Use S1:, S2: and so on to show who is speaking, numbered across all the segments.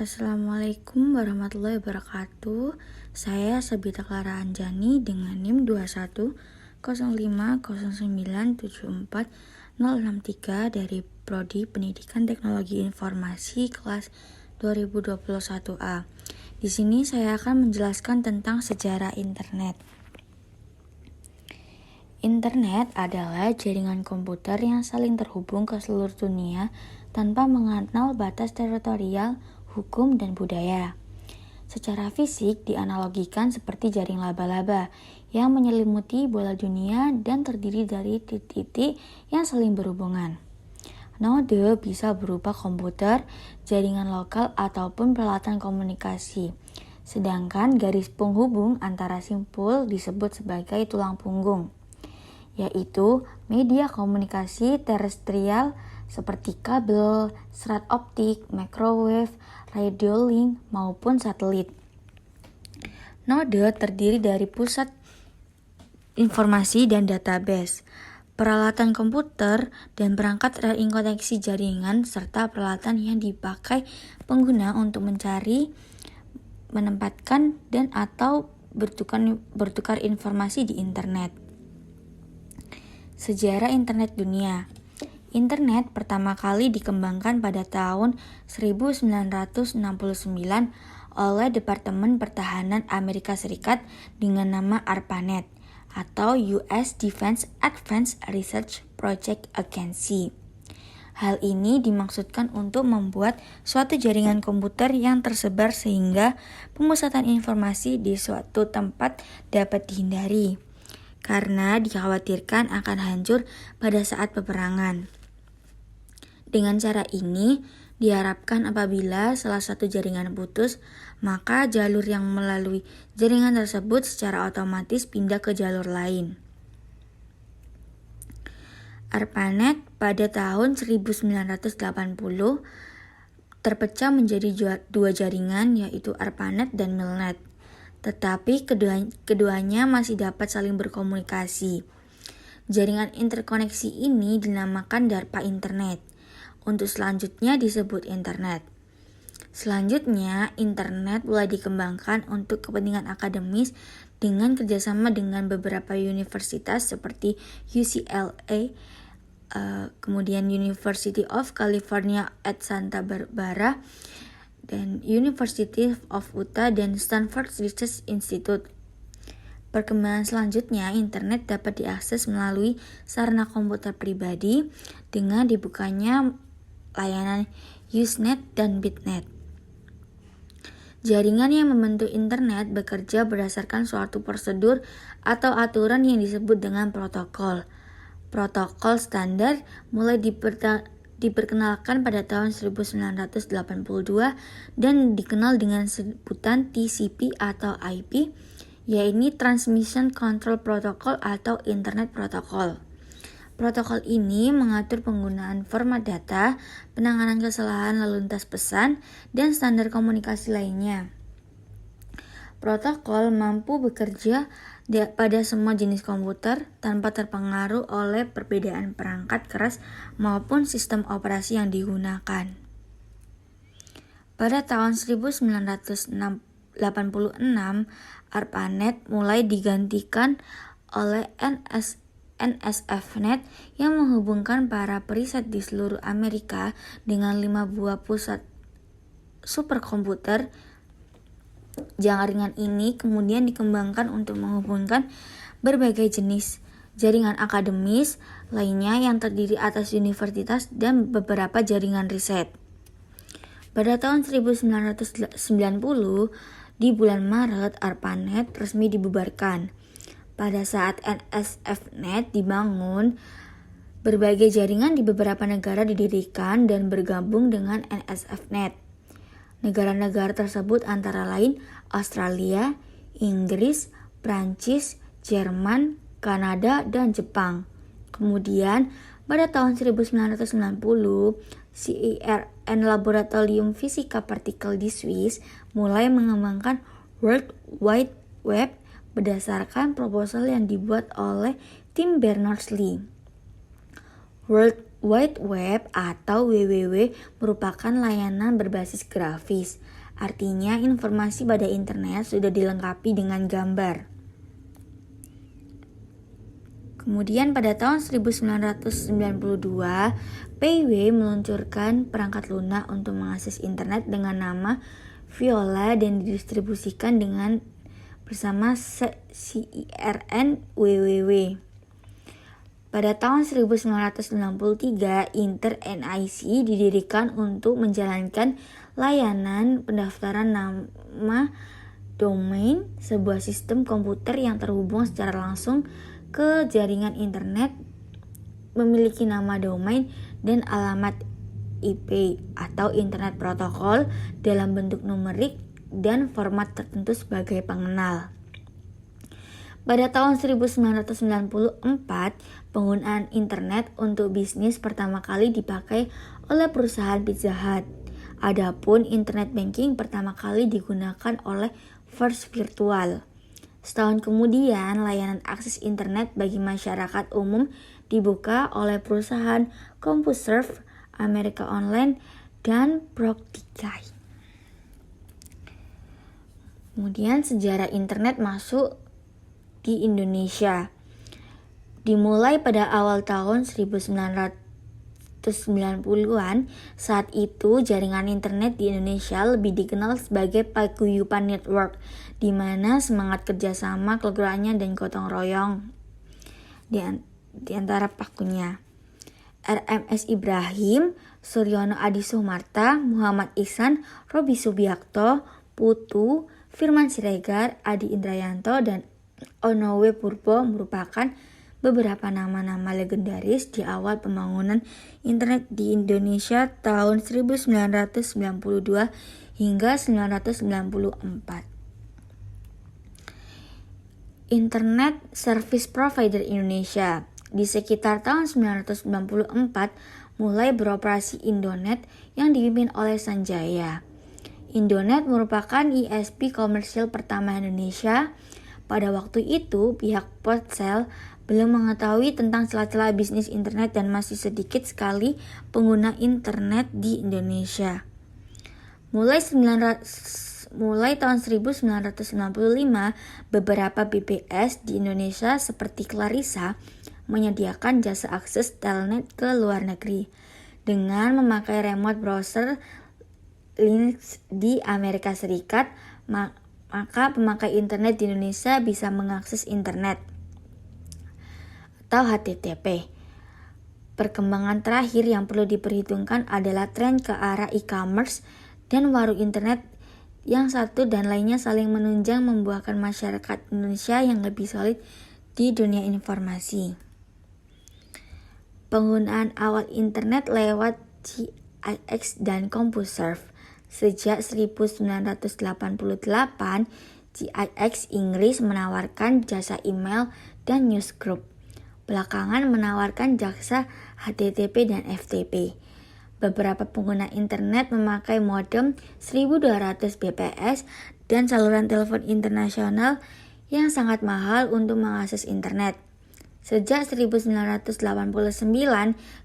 S1: Assalamualaikum warahmatullahi wabarakatuh. Saya Sabita Clara Anjani dengan NIM 21050974063 dari Prodi Pendidikan Teknologi Informasi kelas 2021A. Di sini saya akan menjelaskan tentang sejarah internet. Internet adalah jaringan komputer yang saling terhubung ke seluruh dunia tanpa mengenal batas teritorial, hukum, dan budaya. Secara fisik dianalogikan seperti jaring laba-laba yang menyelimuti bola dunia dan terdiri dari titik-titik yang saling berhubungan. Node bisa berupa komputer, jaringan lokal, ataupun peralatan komunikasi. Sedangkan garis penghubung antara simpul disebut sebagai tulang punggung, yaitu media komunikasi terestrial seperti kabel, serat optik, microwave, radio link, maupun satelit. Node terdiri dari pusat informasi dan database, peralatan komputer, dan perangkat terinkoneksi jaringan, serta peralatan yang dipakai pengguna untuk mencari, menempatkan, dan atau bertukar informasi di internet. Sejarah internet dunia. Internet pertama kali dikembangkan pada tahun 1969 oleh Departemen Pertahanan Amerika Serikat dengan nama ARPANET atau US Defense Advanced Research Project Agency. Hal ini dimaksudkan untuk membuat suatu jaringan komputer yang tersebar sehingga pemusatan informasi di suatu tempat dapat dihindari, karena dikhawatirkan akan hancur pada saat peperangan. Dengan cara ini, diharapkan apabila salah satu jaringan putus, maka jalur yang melalui jaringan tersebut secara otomatis pindah ke jalur lain. ARPANET pada tahun 1980 terpecah menjadi dua jaringan, yaitu ARPANET dan MILNET. Tetapi keduanya masih dapat saling berkomunikasi. Jaringan interkoneksi ini dinamakan DARPA Internet. Untuk selanjutnya disebut internet. Selanjutnya, internet mulai dikembangkan untuk kepentingan akademis dengan kerjasama dengan beberapa universitas seperti UCLA, kemudian University of California at Santa Barbara, dan University of Utah dan Stanford Research Institute. Perkembangan selanjutnya, internet dapat diakses melalui sarana komputer pribadi dengan dibukanya layanan Usenet dan Bitnet. Jaringan yang membentuk internet bekerja berdasarkan suatu prosedur atau aturan yang disebut dengan protokol. Protokol standar mulai diperkenalkan pada tahun 1982 dan dikenal dengan sebutan TCP atau IP, yaitu Transmission Control Protocol atau Internet Protocol. Protokol ini mengatur penggunaan format data, penanganan kesalahan lalu lintas pesan, dan standar komunikasi lainnya. Protokol mampu bekerja pada semua jenis komputer tanpa terpengaruh oleh perbedaan perangkat keras maupun sistem operasi yang digunakan. Pada tahun 1986, ARPANET mulai digantikan oleh NSFNet yang menghubungkan para periset di seluruh Amerika dengan 5 buah pusat superkomputer. Jaringan ini kemudian dikembangkan untuk menghubungkan berbagai jenis jaringan akademis lainnya yang terdiri atas universitas dan beberapa jaringan riset. Pada tahun 1990, di bulan Maret, ARPANET resmi dibubarkan. Pada saat NSFNet dibangun, berbagai jaringan di beberapa negara didirikan dan bergabung dengan NSFNet. Negara-negara tersebut antara lain Australia, Inggris, Prancis, Jerman, Kanada, dan Jepang. Kemudian, pada tahun 1990, CERN Laboratorium Fisika Partikel di Swiss mulai mengembangkan World Wide Web berdasarkan proposal yang dibuat oleh tim Berners-Lee. World Wide Web atau WWW merupakan layanan berbasis grafis. Artinya informasi pada internet sudah dilengkapi dengan gambar. Kemudian pada tahun 1992, PW meluncurkan perangkat lunak untuk mengakses internet dengan nama Viola dan didistribusikan bersama CERN WWW. Pada tahun 1993, Inter-NIC didirikan untuk menjalankan layanan pendaftaran nama domain, sebuah sistem komputer yang terhubung secara langsung ke jaringan internet, memiliki nama domain dan alamat IP atau Internet Protocol dalam bentuk numerik dan format tertentu sebagai pengenal. Pada tahun 1994, penggunaan internet untuk bisnis pertama kali dipakai oleh perusahaan Pizza Hut. Adapun internet banking pertama kali digunakan oleh First Virtual. Setahun kemudian, layanan akses internet bagi masyarakat umum dibuka oleh perusahaan CompuServe, America Online, dan Procticae. Kemudian sejarah internet masuk di Indonesia. Dimulai pada awal tahun 1990-an, saat itu jaringan internet di Indonesia lebih dikenal sebagai paguyuban network, di mana semangat kerjasama, kekeluargaan dan gotong royong di antara pakunya. RMS Ibrahim, Suryono Adi Sumarta, Muhammad Ihsan, Robi Subiakto, Putu, Firman Siregar, Adi Indrayanto, dan Onowe Purbo merupakan beberapa nama-nama legendaris di awal pembangunan internet di Indonesia tahun 1992 hingga 1994. Internet Service Provider Indonesia. Di sekitar tahun 1994 mulai beroperasi Indonet yang dipimpin oleh Sanjaya. Indonet merupakan ISP komersial pertama Indonesia. Pada waktu itu, pihak Portsel belum mengetahui tentang celah-celah bisnis internet dan masih sedikit sekali pengguna internet di Indonesia. Mulai tahun 1995, beberapa BBS di Indonesia seperti Clarissa menyediakan jasa akses telnet ke luar negeri dengan memakai remote browser Linux di Amerika Serikat. Maka pemakai internet di Indonesia bisa mengakses internet atau HTTP. Perkembangan terakhir yang perlu diperhitungkan adalah tren ke arah e-commerce dan warung internet yang satu dan lainnya saling menunjang membuahkan masyarakat Indonesia yang lebih solid di dunia informasi. Penggunaan awal internet lewat GIX dan CompuServe. Sejak 1988, GIX Inggris menawarkan jasa email dan newsgroup. Belakangan menawarkan jasa HTTP dan FTP. Beberapa pengguna internet memakai modem 1200 bps dan saluran telepon internasional yang sangat mahal untuk mengakses internet. Sejak 1989,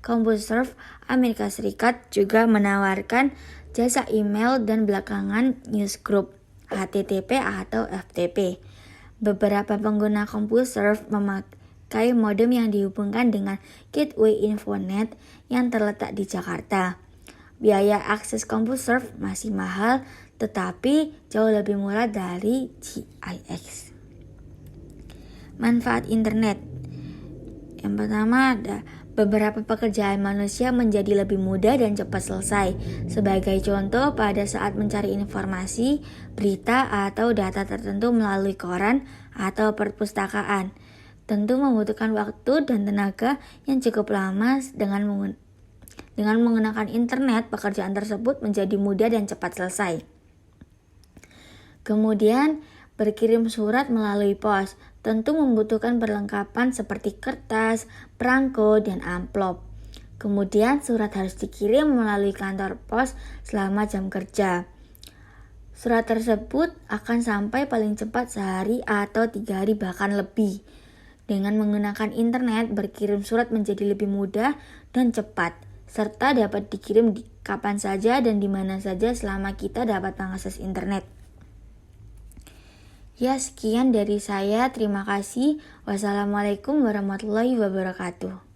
S1: CompuServe Amerika Serikat juga menawarkan jasa email dan belakangan newsgroup, HTTP atau FTP. Beberapa pengguna CompuServe memakai modem yang dihubungkan dengan gateway Infonet yang terletak di Jakarta. Biaya akses CompuServe masih mahal, tetapi jauh lebih murah dari GIX. Manfaat internet. Yang pertama ada beberapa pekerjaan manusia menjadi lebih mudah dan cepat selesai. Sebagai contoh, pada saat mencari informasi, berita, atau data tertentu melalui koran atau perpustakaan, tentu membutuhkan waktu dan tenaga yang cukup lama. Dengan menggunakan internet, pekerjaan tersebut menjadi mudah dan cepat selesai. Kemudian, berkirim surat melalui pos tentu membutuhkan perlengkapan seperti kertas, perangko, dan amplop. Kemudian surat harus dikirim melalui kantor pos selama jam kerja. Surat tersebut akan sampai paling cepat sehari atau 3 hari bahkan lebih. Dengan menggunakan internet, berkirim surat menjadi lebih mudah dan cepat, serta dapat dikirim kapan saja dan di mana saja selama kita dapat mengakses internet. Ya, sekian dari saya. Terima kasih. Wassalamualaikum warahmatullahi wabarakatuh.